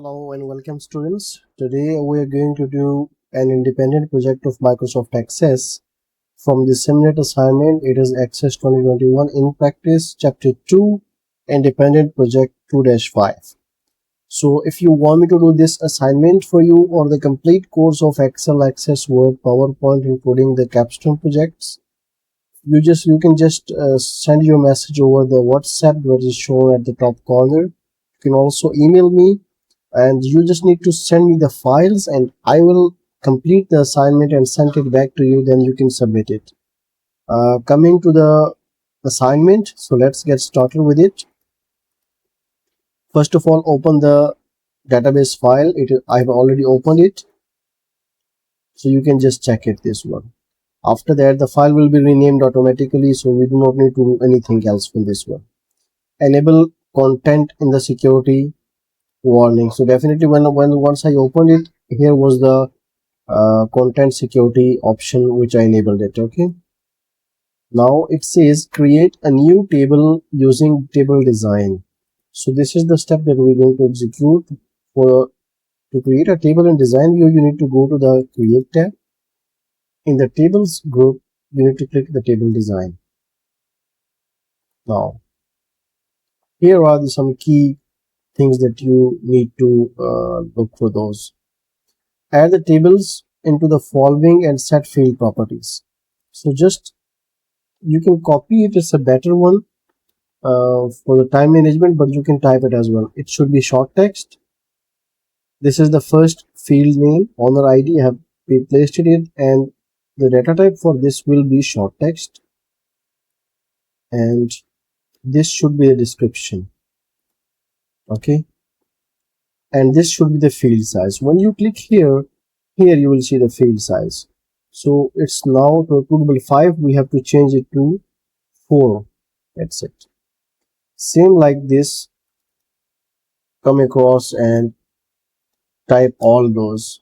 Hello and welcome students. Today we are going to do an independent project of Microsoft Access from the SIMnet assignment. It is Access 2021 in practice chapter 2 independent project 2-5. So if you want me to do this assignment for you or the complete course of Excel, Access, Word, PowerPoint including the capstone projects, you can just send your message over the WhatsApp that is shown at the top corner. You can also email me and you just need to send me the files and I will complete the assignment and send it back to you, then you can submit it. Coming to the assignment, so let's get started with it. First of all, open the database file. I've already opened it, so you can just check it, this one. After that, the file will be renamed automatically, so we do not need to do anything else from this one. Enable content in the security warning. So definitely once I opened it, here was the content security option which I enabled it. Okay, now it says create a new table using table design. So this is the step that we're going to execute. For to create a table in design view, you need to go to the create tab. In the tables group, you need to click the table design. Now here are some key things that you need to look for those. Add the tables into the following and set field properties. So just you can copy it, it's a better one for the time management, but you can type it as well. It should be short text. This is the first field name, owner ID. I have placed it, and the data type for this will be short text, and this should be the description. Okay, and this should be the field size. When you click here you will see the field size. So it's now to 5. We have to change it to 4. That's it. Same like this, come across and type all those.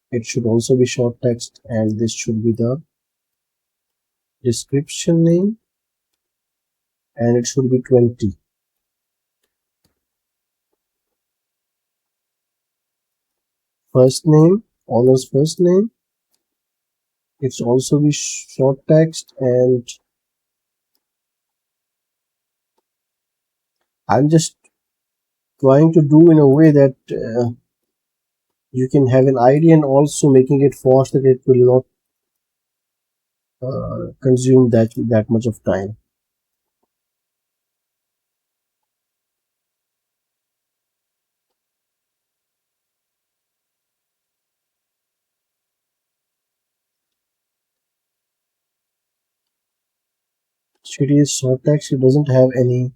It should also be short text, and this should be the description name, and it should be 20. First name, owner's first name, it's also be short text, and I'm just trying to do in a way that you can have an idea, and also making it fast that it will not consume that much of time. So it is short text, it doesn't have any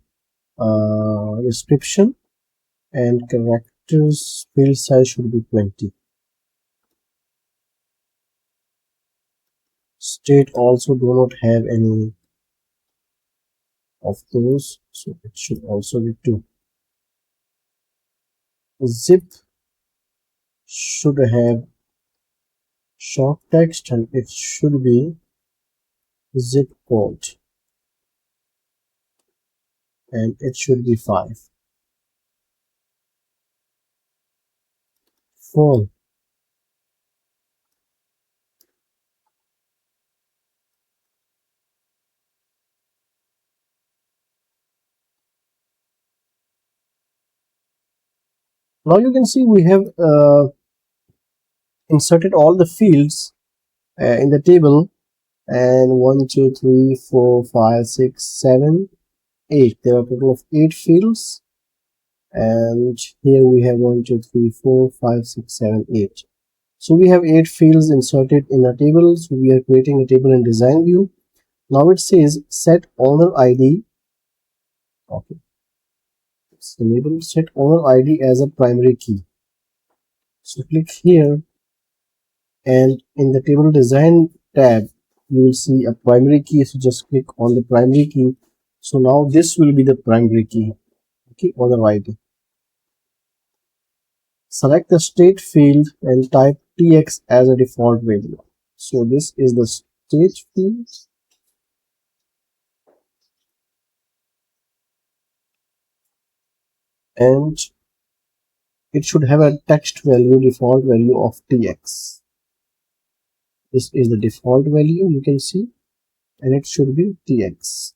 description, and characters field size should be 20. State also do not have any of those, so it should also be 2. Zip should have short text, and it should be zip code, and it should be 5. Phone, now you can see we have inserted all the fields in the table, and 1 2 3 4 5 6 7 8. There are a total of 8 fields, and here we have 1 2 3 4 5 6 7 8. So we have 8 fields inserted in a table. So we are creating a table in design view. Now it says set owner ID. Okay, it's enabled. Set owner ID as a primary key. So click here, and in the table design tab you will see a primary key. So just click on the primary key. So now this will be the primary key. Okay, owner ID. Select the state field and type TX as a default value. So this is the state field, and it should have a text value, default value of tx. This is the default value, you can see, and it should be tx.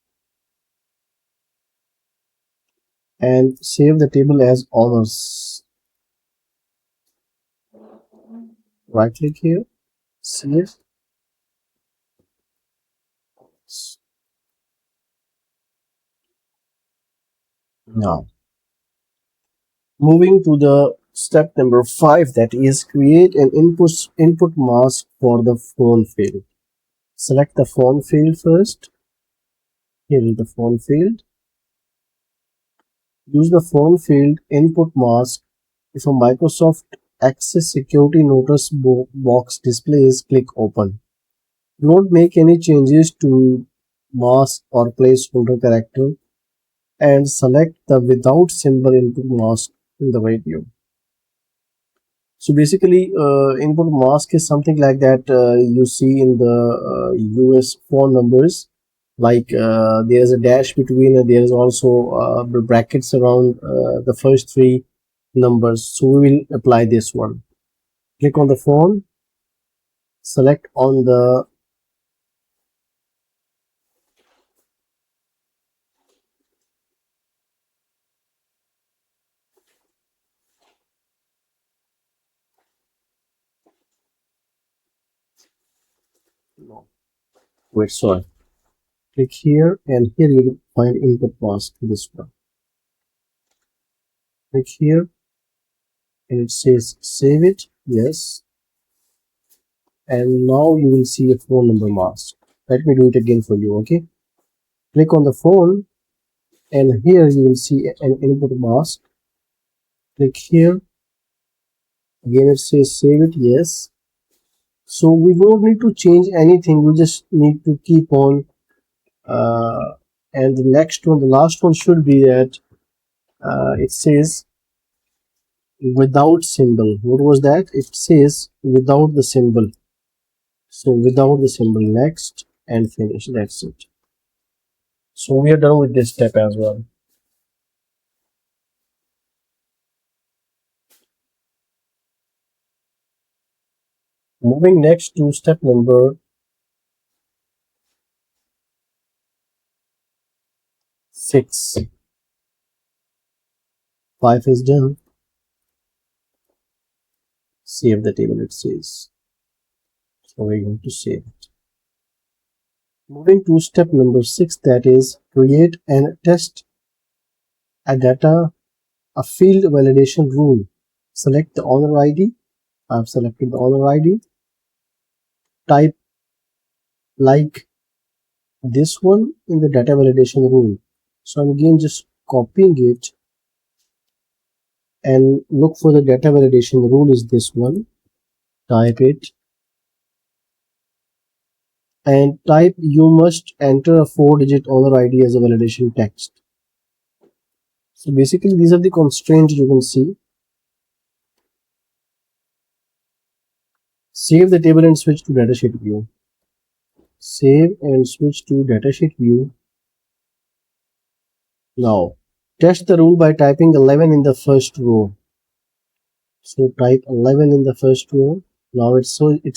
And save the table as honors. Right click here, save. Now, moving to the step number 5, that is create an input mask for the phone field. Select the phone field first. Here is the phone field. Use the phone field input mask. If a Microsoft Access security notice box displays, click open. Do not make any changes to mask or placeholder character, and select the without symbol input mask in the right view. So basically, input mask is something like that you see in the US phone numbers. Like there is a dash between, there is also brackets around the first three numbers. So we will apply this one. Click on the phone, select on the no, wait, sorry. Click here, and here you will find input mask, this one. Click here, and it says save it, yes. And now you will see a phone number mask. Let me do it again for you, okay? Click on the phone, and here you will see an input mask. Click here, again it says save it, yes. So we don't need to change anything, we just need to keep on and the next one, the last one should be that it says without symbol. What was that? It says without the symbol. So without the symbol, next, and finish. That's it. So we are done with this step as well. Moving next to step number 6. 5 is done. Save the table, it says. So we're going to save it. Moving to step number 6, that is create and test a field validation rule. Select the owner ID. I've selected the owner ID. Type like this one in the data validation rule. So I'm again just copying it, and look for the data validation rule is this one. Type it, and type you must enter a 4-digit owner ID as a validation text. So basically these are the constraints you can see. Save the table and switch to datasheet view. Save and switch to datasheet view. Now test the rule by typing 11 in the first row. So type 11 in the first row. Now it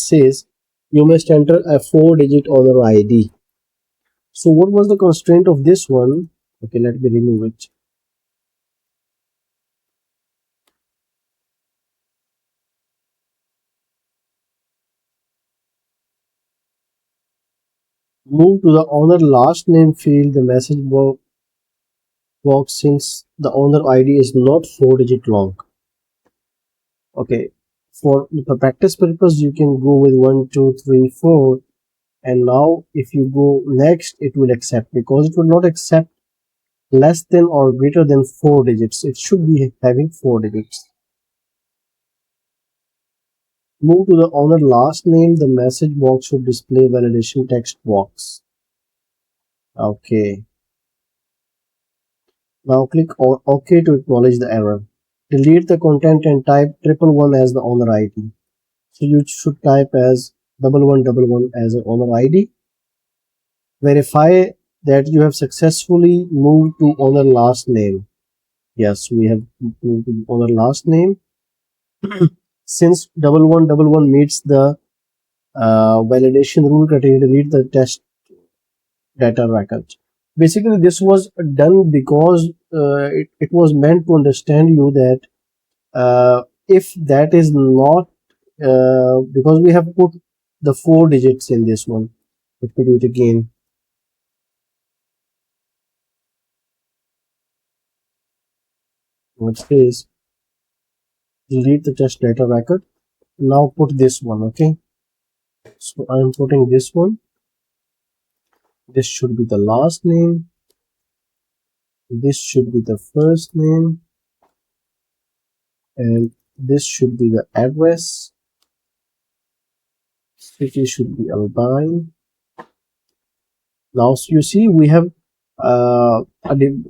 says you must enter a 4-digit owner ID. So what was the constraint of this one? Okay, let me remove it. Move to the owner last name field, the message box, since the owner ID is not 4-digit long. Okay, for the practice purpose you can go with 1, 2, 3, 4, and now if you go next it will accept, because it will not accept less than or greater than 4 digits. It should be having 4 digits. Move to the owner last name, the message box should display validation text box. Okay. Now click on OK to acknowledge the error. Delete the content and type 111 as the owner ID. So you should type as 1111 as an owner ID. Verify that you have successfully moved to owner last name. Yes, we have moved to owner last name. Since 1111 meets the validation rule criteria, delete the test data record. Basically, this was done because it was meant to understand you that if that is not because we have put the 4 digits in this one. Let me do it again. What says delete the test data record. Now put this one. Okay, so I'm putting this one. This should be the last name. This should be the first name, and this should be the address. City should be Albine. Now so you see we have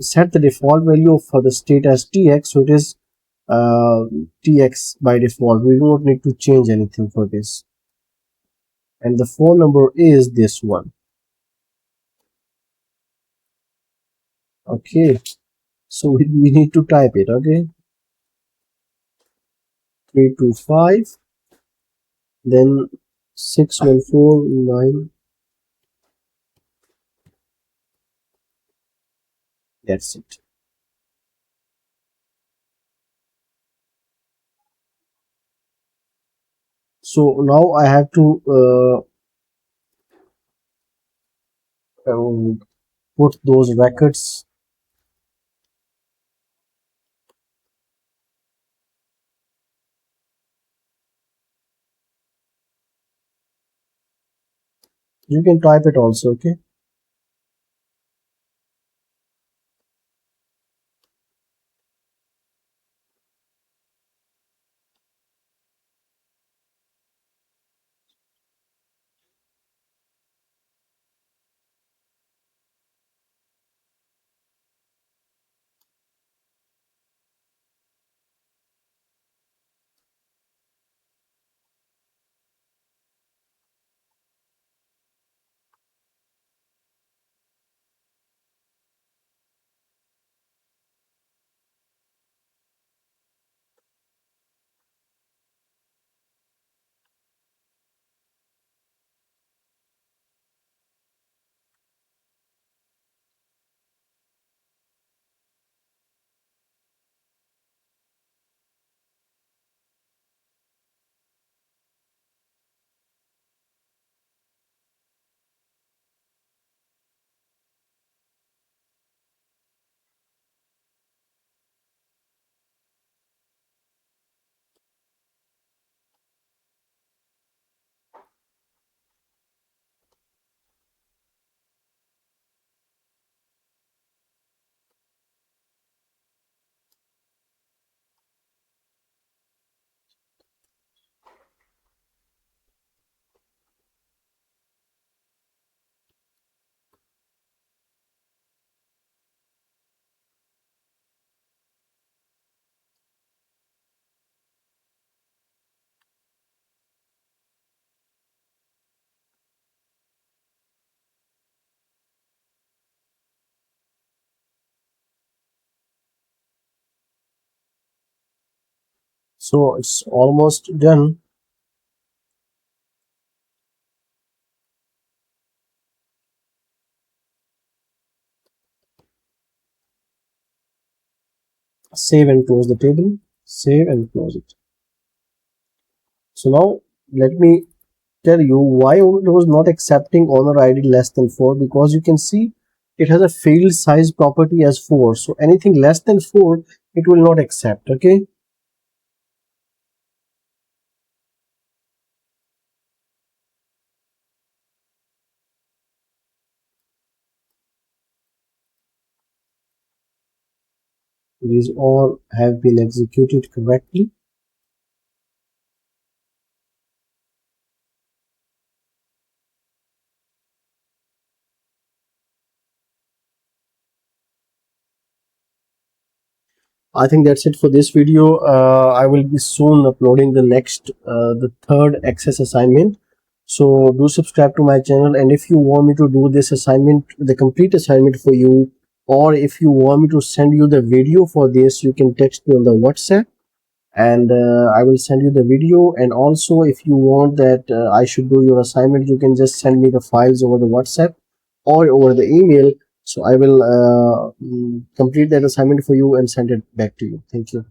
set the default value for the state as tx, so it is tx by default. We don't need to change anything for this, and the phone number is this one. Okay, so we need to type it. Okay, 325, then 6149. That's it. So now I have to put those records. You can type it also. Okay, so it's almost done. Save and close the table. Save and close it. So now let me tell you why it was not accepting owner ID less than 4, because you can see it has a field size property as 4. So anything less than 4 it will not accept. Okay, these all have been executed correctly. I think that's it for this video. I will be soon uploading the third access assignment. So do subscribe to my channel, and if you want me to do this assignment, the complete assignment for you, or if you want me to send you the video for this, you can text me on the WhatsApp, and I will send you the video. And also, if you want that I should do your assignment, you can just send me the files over the WhatsApp or over the email. So I will complete that assignment for you and send it back to you. Thank you.